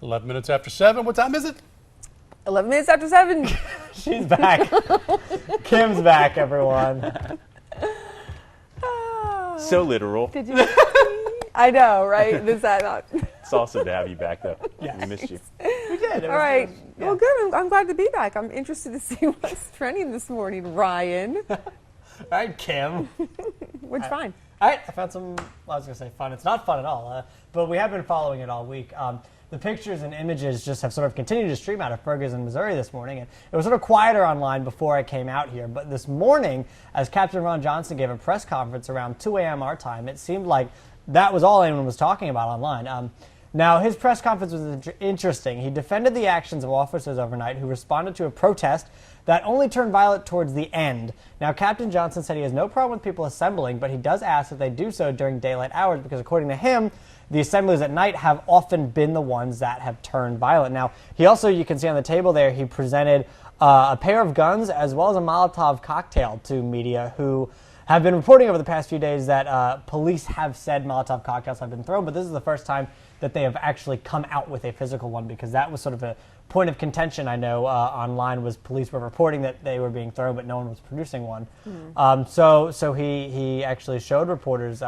11 minutes after 7. What time is it? 11 minutes after 7. She's back. Kim's back, everyone. So literal. Did you? I know, right? Is that not? It's awesome to have you back, though. Yes. We missed you. We did. All right. Well, good. I'm glad to be back. I'm interested to see what's trending this morning, Ryan. All right, Kim. Which fine. All right, I found some, well, I was going to say fun. It's not fun at all, but we have been following it all week. The pictures and images just have sort of continued to stream out of Ferguson, Missouri this morning. And it was sort of quieter online before I came out here. But this morning, as Captain Ron Johnson gave a press conference around 2 a.m. our time, it seemed like that was all anyone was talking about online. Now, his press conference was interesting. He defended the actions of officers overnight who responded to a protest that only turned violent towards the end. Now, Captain Johnson said he has no problem with people assembling, but he does ask that they do so during daylight hours because, according to him, the assemblies at night have often been the ones that have turned violent. Now, he also, you can see on the table there, he presented a pair of guns as well as a Molotov cocktail to media who have been reporting over the past few days that police have said Molotov cocktails have been thrown, but this is the first time that they have actually come out with a physical one because that was sort of a point of contention, I know, online was police were reporting that they were being thrown, but no one was producing one. So he actually showed reporters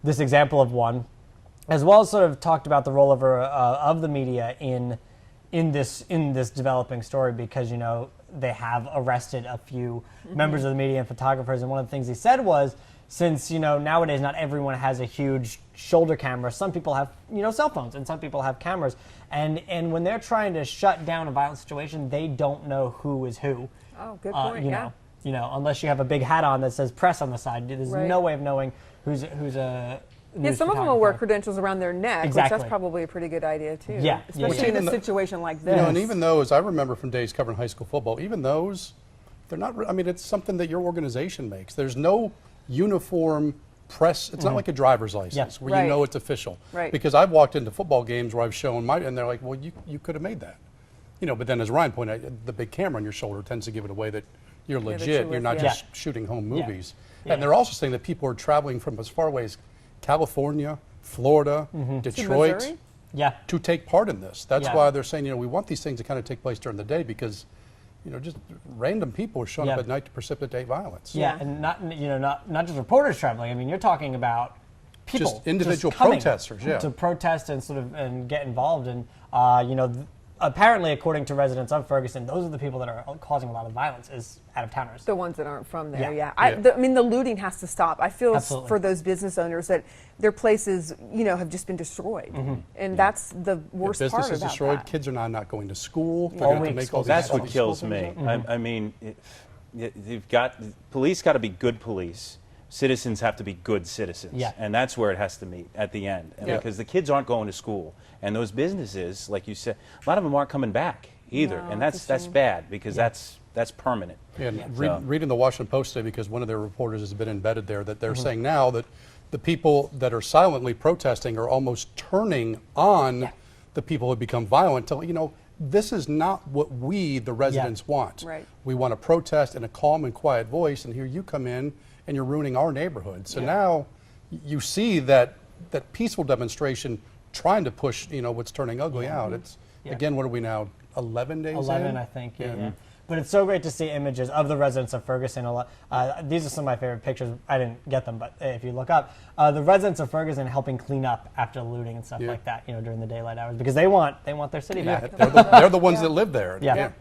this example of one, as well as sort of talked about the rollover of the media in this developing story because, you know, they have arrested a few members of the media and photographers. And one of the things he said was, since, you know, nowadays not everyone has a huge shoulder camera, some people have, you know, cell phones and some people have cameras. And when they're trying to shut down a violent situation, they don't know who is who. Oh, good point, You know, unless you have a big hat on that says press on the side. There's no way of knowing who's a news some of them will wear credentials around their neck, Exactly. which that's probably a pretty good idea, too. Yeah. Especially in a situation like this. You know, and even those, I remember from days covering high school football, even those, they're not, I mean, it's something that your organization makes. There's no uniform press. It's not like a driver's license where you know it's official. Right. Because I've walked into football games where I've shown my, and they're like, well, you could have made that. You know, but then as Ryan pointed out, the big camera on your shoulder tends to give it away that you're legit. You're not just shooting home movies. And they're also saying that people are traveling from as far away as California, Florida, Detroit, to take part in this. That's why they're saying, you know, we want these things to kind of take place during the day because, you know, just random people are showing up at night to precipitate violence. Yeah, and not just reporters traveling. I mean, you're talking about people, just individual just coming protesters, to protest and sort of and get involved. And you know, apparently, according to residents of Ferguson, those are the people that are causing a lot of violence is out-of-towners. The ones that aren't from there, Yeah. I mean, the looting has to stop. I feel Absolutely. for those business owners that their places, you know, have just been destroyed. And that's the worst part business about is destroyed. that. Kids are not going to school. They're going to make all these That's what these kills schools. me. I mean, police got to be good police. Citizens have to be good citizens. And that's where it has to meet at the end. And because the kids aren't going to school. And those businesses, like you said, a lot of them aren't coming back either. No, and that's bad because that's permanent. And reading the Washington Post today, because one of their reporters has been embedded there, that they're saying now that the people that are silently protesting are almost turning on the people who become violent. You know, this is not what we, the residents, want. Right. We want to protest in a calm and quiet voice, and here you come in and you're ruining our neighborhood. So now you see that peaceful demonstration trying to push, you know, what's turning ugly out. It's again, what are we now? 11 days 11, in? I think. Yeah. But it's so great to see images of the residents of Ferguson. These are some of my favorite pictures. I didn't get them, but if you look up, the residents of Ferguson helping clean up after looting and stuff like that, you know, during the daylight hours, because they want their city back. They're the ones that live there. Yeah,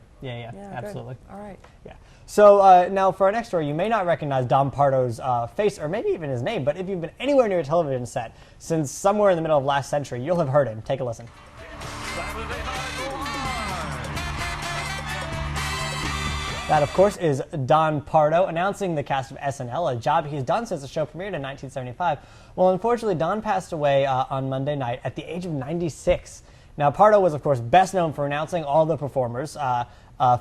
absolutely. All right. Yeah. So now for our next story, you may not recognize Don Pardo's face or maybe even his name, but if you've been anywhere near a television set since somewhere in the middle of last century, you'll have heard him. Take a listen. That, of course, is Don Pardo announcing the cast of SNL, a job he's done since the show premiered in 1975. Well, unfortunately, Don passed away on Monday night at the age of 96. Now, Pardo was, of course, best known for announcing all the performers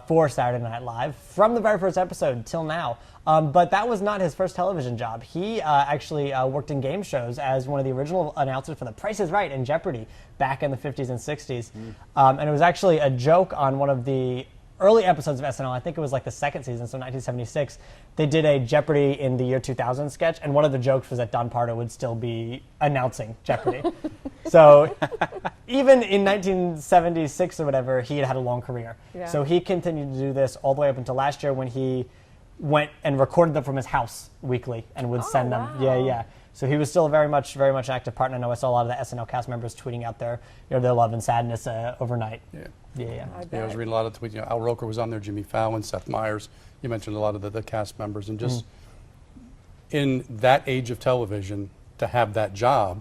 for Saturday Night Live from the very first episode till now. But that was not his first television job. He actually worked in game shows as one of the original announcers for The Price is Right and Jeopardy back in the 50s and 60s. And it was actually a joke on one of the early episodes of SNL, I think it was like the second season, so 1976, they did a Jeopardy in the year 2000 sketch, and one of the jokes was that Don Pardo would still be announcing Jeopardy. So even in 1976 or whatever, he had a long career. Yeah. So he continued to do this all the way up until last year when he went and recorded them from his house weekly and would send them. Wow. Yeah. So he was still a very much active partner. I know I saw a lot of the SNL cast members tweeting out their love and sadness overnight. Yeah, I was reading a lot of tweets. Al Roker was on there, Jimmy Fallon, Seth Meyers. You mentioned a lot of the cast members, and just in that age of television to have that job,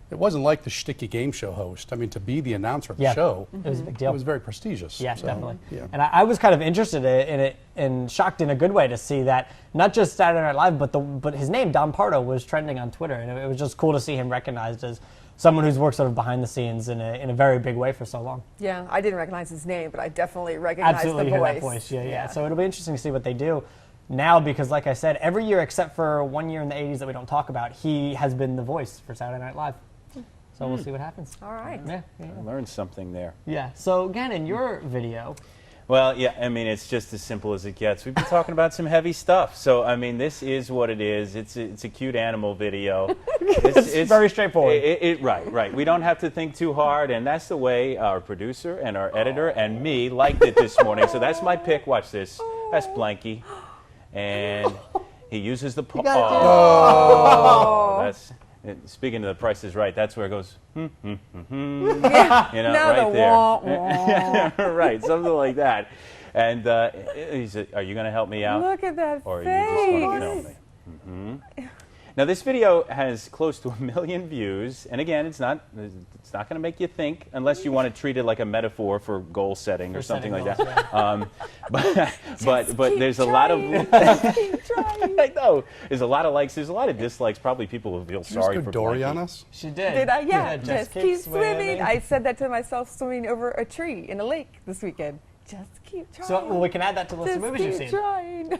it wasn't like the shticky game show host. I mean, to be the announcer of the show, it was a big deal. It was very prestigious. Yeah, so, definitely. Yeah. And I was kind of interested in it and shocked in a good way to see that not just Saturday Night Live, but his name, Don Pardo, was trending on Twitter. And it was just cool to see him recognized as someone who's worked sort of behind the scenes in a very big way for so long. Yeah, I didn't recognize his name, but I definitely recognized Absolutely the hear voice. that voice. Yeah. So it'll be interesting to see what they do now because, like I said, every year except for 1 year in the 80s that we don't talk about, he has been the voice for Saturday Night Live. So we'll see what happens. All right. Yeah. I learned something there. Yeah. So, Gannon, your video. Well, yeah, I mean, it's just as simple as it gets. We've been talking about some heavy stuff. So, I mean, this is what it is. It's a cute animal video. It's very straightforward. Right. We don't have to think too hard, and that's the way our producer and our editor and me liked it this morning. So that's my pick. Watch this. That's Blanky. And he uses the paw. That's... Speaking of The Price is Right, that's where it goes, Yeah. you know, Now right the there. wah, wah. Right, something like that. And he said, are you going to help me out? Look at that Or are face. you just going to film me? Now, this video has close to 1 million views. And again, it's not going to make you think unless you want to treat it like a metaphor for goal setting or something like that. But there's a lot of... I know. There's a lot of likes. There's a lot of dislikes. Probably people will feel sorry for Dory Blanky. on us? She did. Did I? Yeah. Just keep swimming. I said that to myself swimming over a tree in a lake this weekend. Just keep trying. So we can add that to the list of Just movies you've keep seen. trying.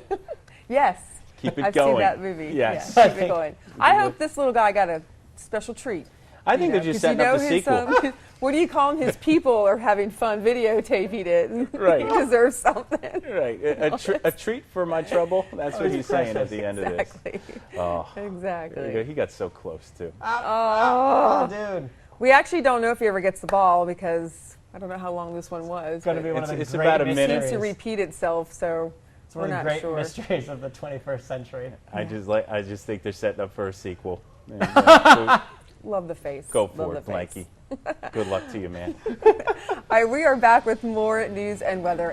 Yes. Keep it I've going. seen that movie. Yes. Yeah, keep it going. I hope this little guy got a special treat. I think they're just setting up the sequel. What do you call him? His people are having fun videotaping it. Right. He deserves something. Right. A treat for my trouble. That's what he's saying at the end of this. Exactly. Oh, there you Exactly. go. He got so close, too. Oh, dude. We actually don't know if he ever gets the ball because I don't know how long this one was. It's going to be one of the It's great about a It minute. seems to repeat itself, so It's one we're of the not great sure. mysteries of the 21st century. I just think they're setting up for a sequel. And, Love the face. go Love for the it, face. Blanky. Good luck to you, man. All right, we are back with more news and weather.